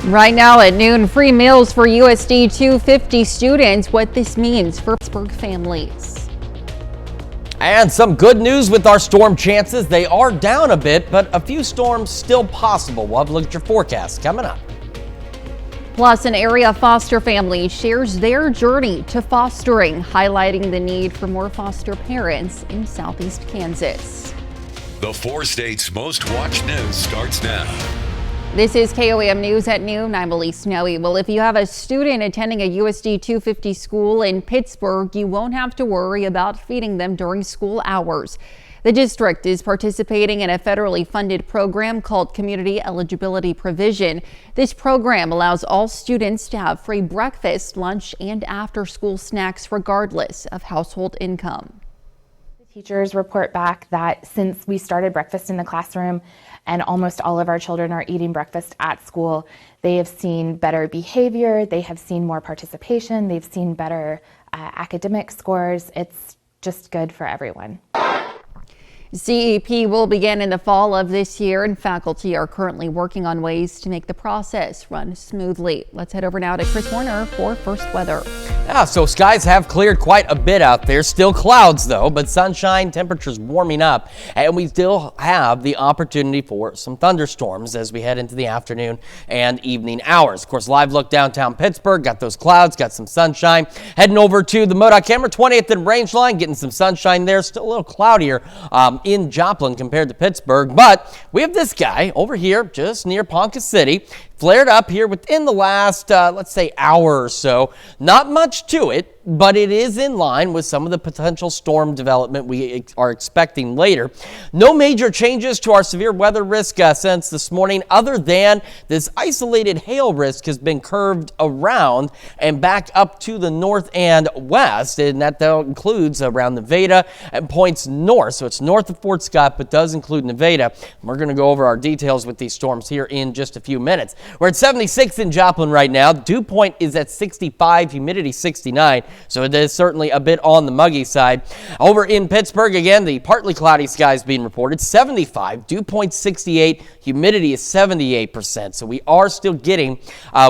Right now at noon, free meals for USD 250 students. What this means for Pittsburgh families. And some good news with our storm chances. They are down a bit, but a few storms still possible. We'll have a look at your forecast coming up. Plus, an area foster family shares their journey to fostering, highlighting the need for more foster parents in Southeast Kansas. The 4 states' most watched news starts now. This is KOAM News at noon. I'm Elise Snowy. Well, if you have a student attending a USD 250 school in Pittsburgh, you won't have to worry about feeding them during school hours. The district is participating in a federally funded program called Community Eligibility Provision. This program allows all students to have free breakfast, lunch, and after-school snacks regardless of household income. Teachers report back that since we started breakfast in the classroom and almost all of our children are eating breakfast at school, they have seen better behavior, they have seen more participation, they've seen better academic scores. It's just good for everyone. CEP will begin in the fall of this year, and faculty are currently working on ways to make the process run smoothly. Let's head over now to Chris Warner for first weather. Yeah, so skies have cleared quite a bit out there. Still clouds though, but sunshine, temperatures warming up, and we still have the opportunity for some thunderstorms as we head into the afternoon and evening hours. Of course, live look downtown Pittsburgh, got those clouds, got some sunshine. Heading over to the MoDOT camera, 20th and Rangeline, getting some sunshine there. Still a little cloudier in Joplin compared to Pittsburgh, but we have this guy over here just near Ponca City. Flared up here within the last, let's say, hour or so. Not much to it, but it is in line with some of the potential storm development we are expecting later. No major changes to our severe weather risk since this morning, other than this isolated hail risk has been curved around and back up to the north and west, and that includes around Nevada and points north. So it's north of Fort Scott, but does include Nevada. We're going to go over our details with these storms here in just a few minutes. We're at 76 in Joplin right now. Dew point is at 65, humidity 69. So it is certainly a bit on the muggy side. Over in Pittsburgh, again, the partly cloudy skies being reported, 75, dew point 68, humidity is 78%. So we are still getting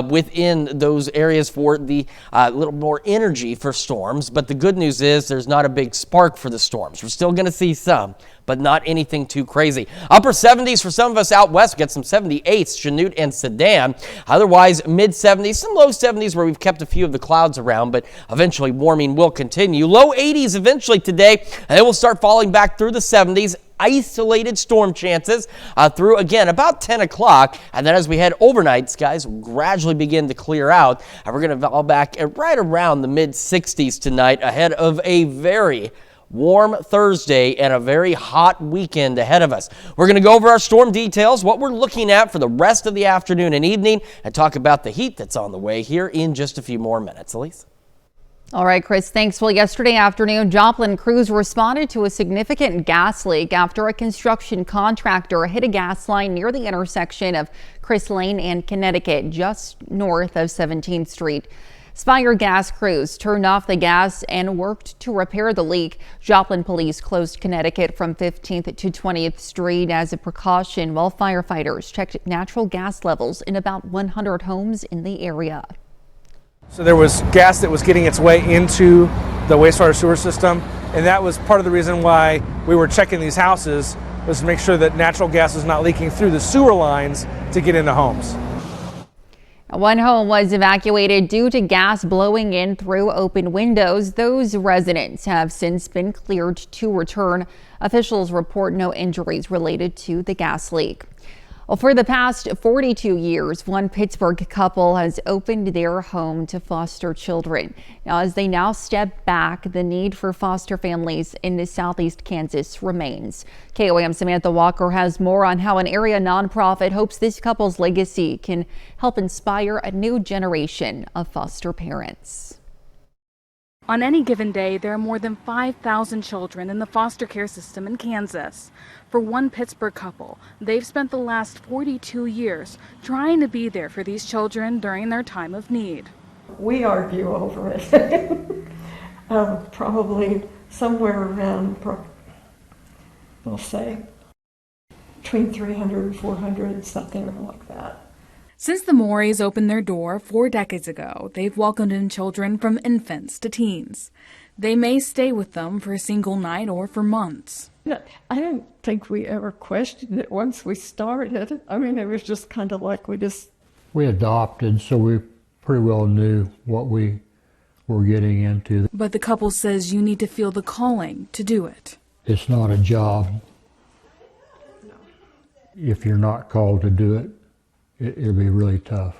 within those areas for the little more energy for storms. But the good news is there's not a big spark for the storms. We're still going to see some, but not anything too crazy. Upper 70s for some of us out west. We got some 78s, Chanute and Sedan. Otherwise, mid 70s, some low 70s where we've kept a few of the clouds around, but eventually warming will continue. Low 80s eventually today, and then we'll start falling back through the 70s. Isolated storm chances through, again, about 10 o'clock. And then as we head overnight, skies will gradually begin to clear out. And we're going to fall back at right around the mid 60s tonight ahead of a very warm Thursday and a very hot weekend ahead of us. We're going to go over our storm details, what we're looking at for the rest of the afternoon and evening, and talk about the heat that's on the way here in just a few more minutes. Elise? All right, Chris, thanks. Well, yesterday afternoon, Joplin crews responded to a significant gas leak after a construction contractor hit a gas line near the intersection of Chris Lane and Connecticut, just north of 17th Street. Spire gas crews turned off the gas and worked to repair the leak. Joplin police closed Connecticut from 15th to 20th Street as a precaution while firefighters checked natural gas levels in about 100 homes in the area. So there was gas that was getting its way into the wastewater sewer system, and that was part of the reason why we were checking these houses, was to make sure that natural gas was not leaking through the sewer lines to get into homes. One home was evacuated due to gas blowing in through open windows. Those residents have since been cleared to return. Officials report no injuries related to the gas leak. Well, for the past 42 years, one Pittsburgh couple has opened their home to foster children. Now, as they now step back, the need for foster families in Southeast Kansas remains. KOAM Samantha Walker has more on how an area nonprofit hopes this couple's legacy can help inspire a new generation of foster parents. On any given day, there are more than 5,000 children in the foster care system in Kansas. For one Pittsburgh couple, they've spent the last 42 years trying to be there for these children during their time of need. We argue over it. Probably somewhere around, we'll say, between 300 and 400, something like that. Since the Mories opened their door 4 decades ago, they've welcomed in children from infants to teens. They may stay with them for a single night or for months. I didn't think we ever questioned it once we started. I mean, it was just kind of like we adopted, so we pretty well knew what we were getting into. But the couple says you need to feel the calling to do it. It's not a job. If you're not called to do it, it'll be really tough.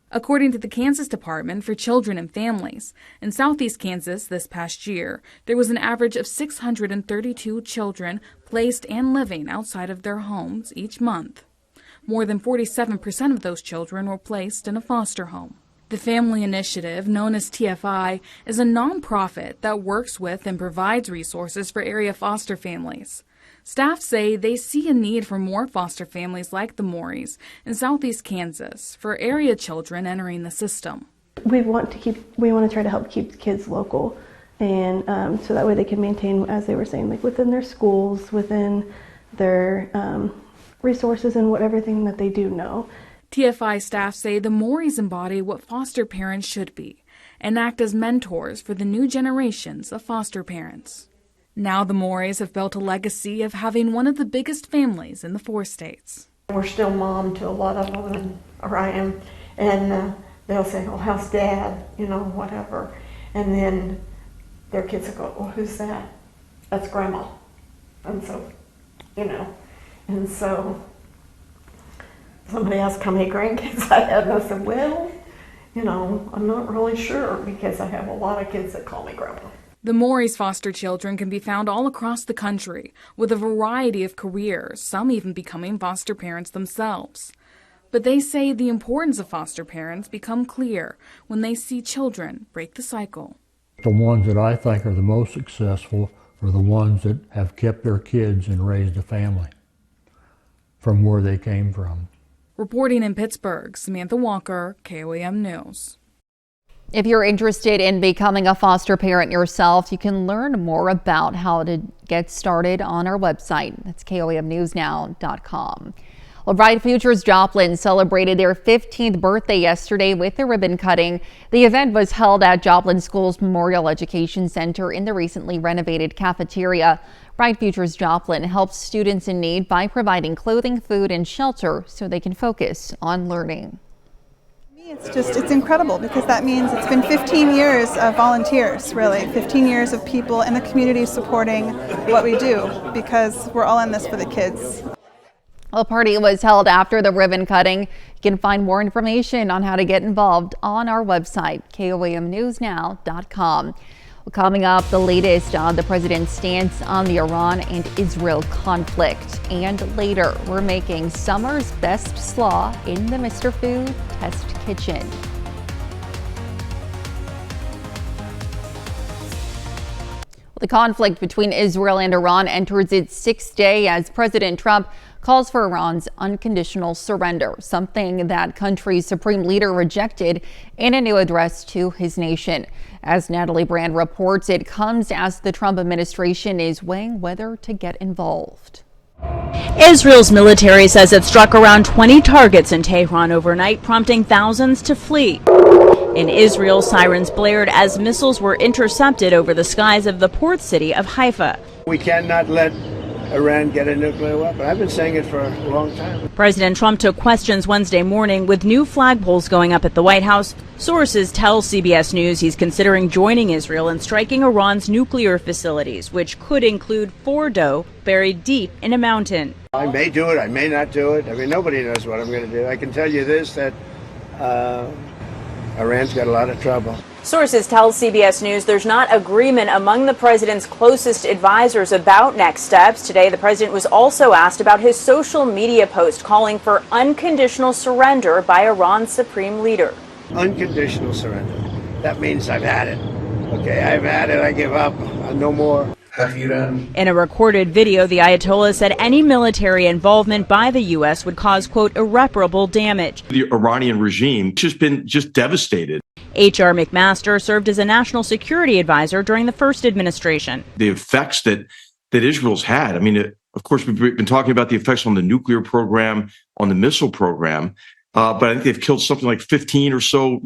According to the Kansas Department for Children and Families, in southeast Kansas this past year, there was an average of 632 children placed and living outside of their homes each month. More than 47% of those children were placed in a foster home. The Family Initiative, known as TFI, is a nonprofit that works with and provides resources for area foster families. Staff say they see a need for more foster families like the Mories in southeast Kansas for area children entering the system. We want to try to help keep the kids local, and so that way they can maintain, as they were saying, like within their schools, within their resources and everything that they do know. TFI staff say the Mories embody what foster parents should be and act as mentors for the new generations of foster parents. Now the Mories have built a legacy of having one of the biggest families in the 4 states. we're still mom to a lot of them, or I am, and they'll say, "Oh, how's Dad?" You know, whatever, and then their kids will go, "Well, who's that?" "That's Grandma," and so, you know, and so somebody asked how many grandkids I had, and I said, "Well, you know, I'm not really sure because I have a lot of kids that call me Grandma." The Mories foster children can be found all across the country with a variety of careers, some even becoming foster parents themselves. But they say the importance of foster parents become clear when they see children break the cycle. The ones that I think are the most successful are the ones that have kept their kids and raised a family from where they came from. Reporting in Pittsburgh, Samantha Walker, KOAM News. If you're interested in becoming a foster parent yourself, you can learn more about how to get started on our website. That's KOAMnewsnow.com. Well, Bright Futures Joplin celebrated their 15th birthday yesterday with a ribbon cutting. The event was held at Joplin School's Memorial Education Center in the recently renovated cafeteria. Bright Futures Joplin helps students in need by providing clothing, food, and shelter so they can focus on learning. It's incredible because that means it's been 15 years of volunteers, really, 15 years of people in the community supporting what we do because we're all in this for the kids. A party was held after the ribbon cutting. You can find more information on how to get involved on our website, KOAMnewsnow.com. Well, coming up, the latest on the president's stance on the Iran and Israel conflict. And later, we're making summer's best slaw in the Mr. Food Test Kitchen. The conflict between Israel and Iran enters its 6th day as President Trump calls for Iran's unconditional surrender, something that country's supreme leader rejected in a new address to his nation. As Natalie Brand reports, it comes as the Trump administration is weighing whether to get involved. Israel's military says it struck around 20 targets in Tehran overnight, prompting thousands to flee. In Israel, sirens blared as missiles were intercepted over the skies of the port city of Haifa. We cannot let Iran get a nuclear weapon. I've been saying it for a long time. President Trump took questions Wednesday morning with new flagpoles going up at the White House. Sources tell CBS News he's considering joining Israel in striking Iran's nuclear facilities, which could include Fordo, buried deep in a mountain. I may do it, I may not do it. I mean, nobody knows what I'm going to do. I can tell you this, that Iran's got a lot of trouble. Sources tell CBS News there's not agreement among the president's closest advisors about next steps. Today, the president was also asked about his social media post calling for unconditional surrender by Iran's supreme leader. Unconditional surrender. That means I've had it. Okay, I've had it. I give up. No more. In a recorded video, the Ayatollah said any military involvement by the U.S. would cause, quote, irreparable damage. The Iranian regime has been just devastated. H.R. McMaster served as a national security advisor during the first administration. The effects that Israel's had, I mean, of course, we've been talking about the effects on the nuclear program, on the missile program. but I think they've killed something like 15 or so,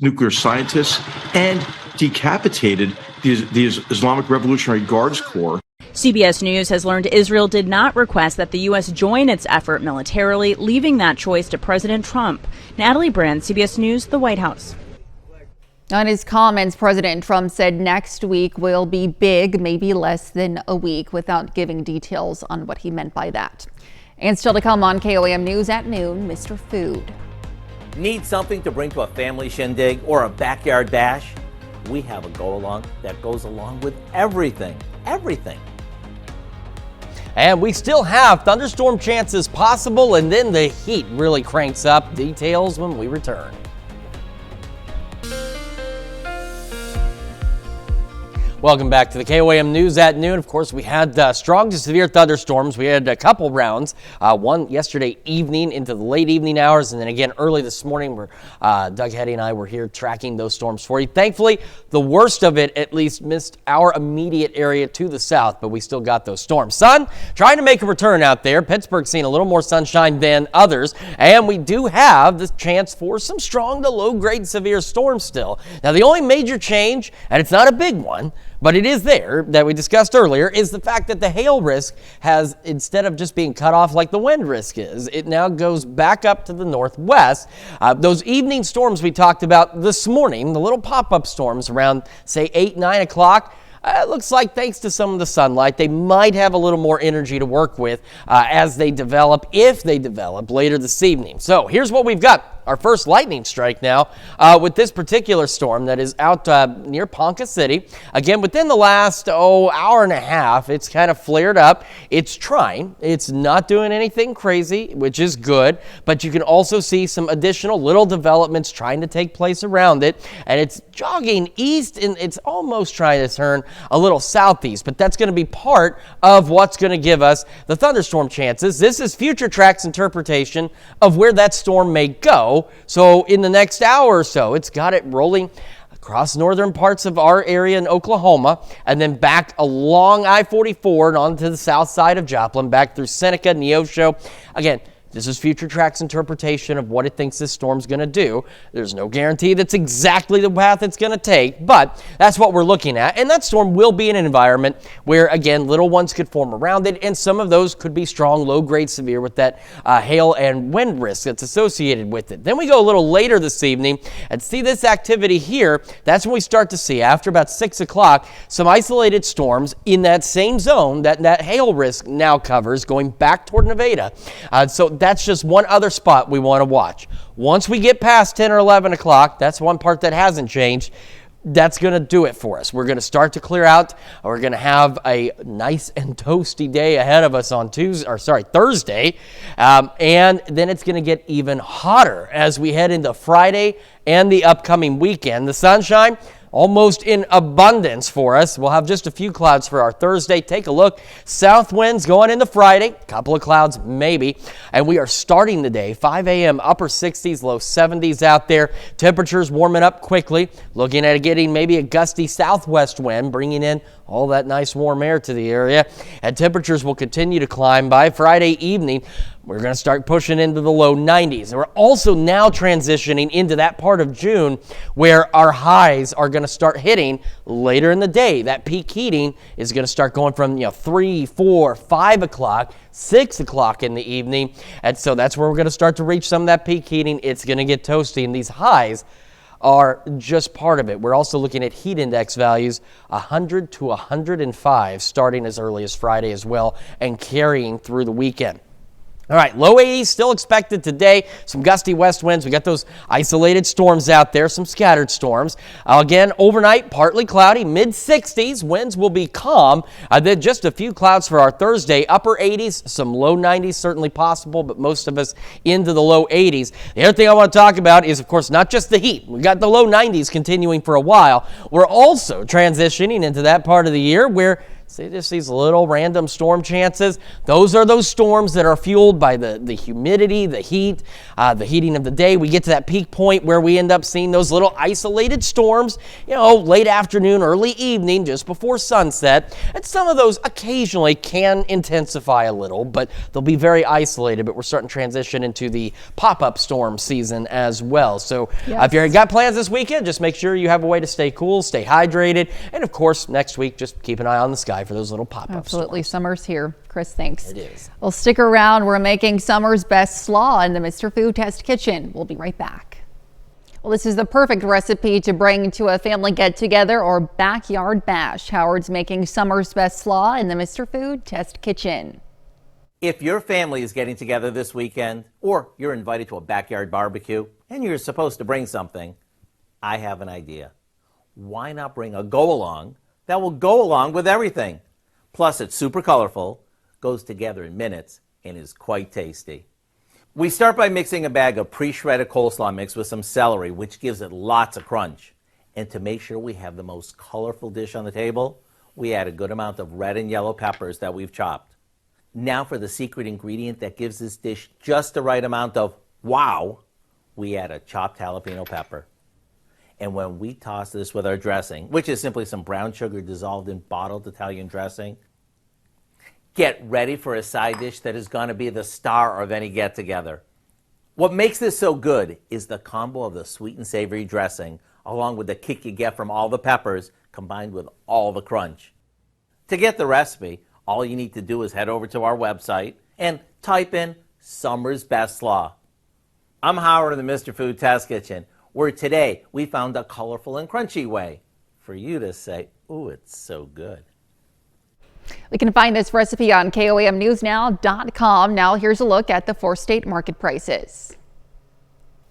nuclear scientists and decapitated the Islamic Revolutionary Guards Corps. CBS News has learned Israel did not request that the U.S. join its effort militarily, leaving that choice to President Trump. Natalie Brand, CBS News, the White House. On his comments, President Trump said next week will be big, maybe less than a week, without giving details on what he meant by that. And still to come on KOAM News at noon, Mr. Food. Need something to bring to a family shindig or a backyard bash? We have a go-along that goes along with everything. And we still have thunderstorm chances possible, and then the heat really cranks up. Details when we return. Welcome back to the KOAM News at noon. Of course, we had strong to severe thunderstorms. We had a couple rounds, one yesterday evening into the late evening hours, and then again early this morning where Doug Hetty and I were here tracking those storms for you. Thankfully, the worst of it at least missed our immediate area to the south, but we still got those storms. Sun trying to make a return out there. Pittsburgh's seen a little more sunshine than others, and we do have the chance for some strong to low-grade severe storms still. Now, the only major change, and it's not a big one, but it is there, that we discussed earlier, is the fact that the hail risk has, instead of just being cut off like the wind risk is, it now goes back up to the northwest. Those evening storms we talked about this morning, the little pop-up storms around, say, 8, 9 o'clock, it looks like thanks to some of the sunlight, they might have a little more energy to work with as they develop, if they develop later this evening. So here's what we've got. Our first lightning strike now with this particular storm that is out near Ponca City. Again, within the last, hour and a half, it's kind of flared up. It's trying. It's not doing anything crazy, which is good. But you can also see some additional little developments trying to take place around it. And it's jogging east, and it's almost trying to turn a little southeast. But that's going to be part of what's going to give us the thunderstorm chances. This is Future Track's interpretation of where that storm may go. So in the next hour or so, it's got it rolling across northern parts of our area in Oklahoma, and then back along I-44 and onto the south side of Joplin, back through Seneca, Neosho. Again, this is Future Track's interpretation of what it thinks this storm's going to do. There's no guarantee that's exactly the path it's going to take, but that's what we're looking at. And that storm will be in an environment where, again, little ones could form around it, and some of those could be strong, low-grade severe with that hail and wind risk that's associated with it. Then we go a little later this evening and see this activity here. That's when we start to see, after about 6 o'clock, some isolated storms in that same zone that hail risk now covers, going back toward Nevada. So that's just one other spot we want to watch. Once we get past 10 or 11 o'clock, that's one part that hasn't changed. That's going to do it for us. We're going to start to clear out. We're going to have a nice and toasty day ahead of us on Thursday. And then it's going to get even hotter as we head into Friday and the upcoming weekend. The sunshine almost in abundance for us. We'll have just a few clouds for our Thursday. Take a look. South winds going into Friday. A couple of clouds maybe. And we are starting the day 5 a.m. upper 60s, low 70s out there. Temperatures warming up quickly. Looking at getting maybe a gusty southwest wind, bringing in all that nice warm air to the area. And temperatures will continue to climb by Friday evening. We're going to start pushing into the low 90s. And we're also now transitioning into that part of June where our highs are going to start hitting later in the day. That peak heating is going to start going from 3, 4, 5 o'clock, 6 o'clock in the evening. And so that's where we're going to start to reach some of that peak heating. It's going to get toasty, and these highs are just part of it. We're also looking at heat index values 100 to 105 starting as early as Friday as well and carrying through the weekend. All right, low 80s still expected today. Some gusty west winds. We got those isolated storms out there, some scattered storms. Again, overnight, partly cloudy, mid-60s. Winds will be calm. Then just a few clouds for our Thursday. Upper 80s, some low 90s certainly possible, but most of us into the low 80s. The other thing I want to talk about is, of course, not just the heat. We got the low 90s continuing for a while. We're also transitioning into that part of the year where See, just these little random storm chances. Those are those storms that are fueled by the humidity, the heat, the heating of the day. We get to that peak point where we end up seeing those little isolated storms, late afternoon, early evening, just before sunset. And some of those occasionally can intensify a little, but they'll be very isolated. But we're starting to transition into the pop-up storm season as well. So if you've got plans this weekend, just make sure you have a way to stay cool, stay hydrated. And of course, next week, just keep an eye on the sky for those little pop-ups. Absolutely. Summer's here. Chris, thanks. It is. Well, stick around. We're making summer's best slaw in the Mr. Food Test Kitchen. We'll be right back. Well, this is the perfect recipe to bring to a family get-together or backyard bash. Howard's making summer's best slaw in the Mr. Food Test Kitchen. If your family is getting together this weekend, or you're invited to a backyard barbecue, and you're supposed to bring something, I have an idea. Why not bring a go-along that will go along with everything? Plus, it's super colorful, goes together in minutes, and is quite tasty. We start by mixing a bag of pre-shredded coleslaw mix with some celery, which gives it lots of crunch. And to make sure we have the most colorful dish on the table, we add a good amount of red and yellow peppers that we've chopped. Now for the secret ingredient that gives this dish just the right amount of wow, we add a chopped jalapeno pepper. And when we toss this with our dressing, which is simply some brown sugar dissolved in bottled Italian dressing, get ready for a side dish that is going to be the star of any get-together. What makes this so good is the combo of the sweet and savory dressing, along with the kick you get from all the peppers, combined with all the crunch. To get the recipe, all you need to do is head over to our website and type in Summer's Best Slaw. I'm Howard in the Mr. Food Test Kitchen, where today we found a colorful and crunchy way for you to say, ooh, it's so good. We can find this recipe on KOAMNewsNow.com. Now here's a look at the 4-state market prices.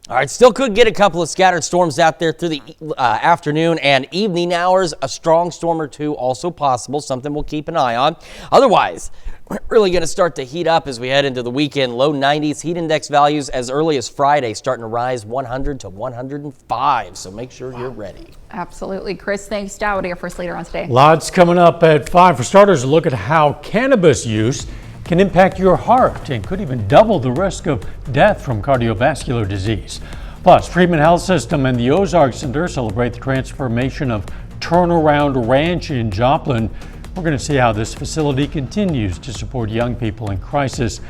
All right, still could get a couple of scattered storms out there through the afternoon and evening hours. A strong storm or two also possible, something we'll keep an eye on. Otherwise, we're really going to start to heat up as we head into the weekend. Low 90s, heat index values as early as Friday, starting to rise 100 to 105. So make sure you're ready. Absolutely. Chris, thanks. Dowd here for us later on today. Lots coming up at 5. For starters, a look at how cannabis use can impact your heart and could even double the risk of death from cardiovascular disease. Plus, Freeman Health System and the Ozark Center celebrate the transformation of Turnaround Ranch in Joplin. We're going to see how this facility continues to support young people in crisis.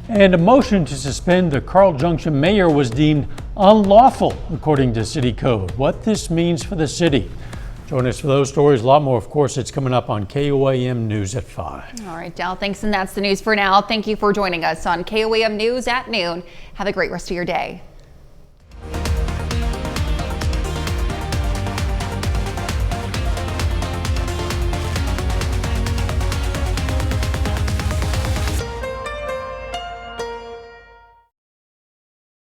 And a motion to suspend the Carl Junction mayor was deemed unlawful, according to city code. What this means for the city. Join us for those stories. A lot more, of course, it's coming up on KOAM News at 5. All right, Dal, thanks. And that's the news for now. Thank you for joining us on KOAM News at noon. Have a great rest of your day.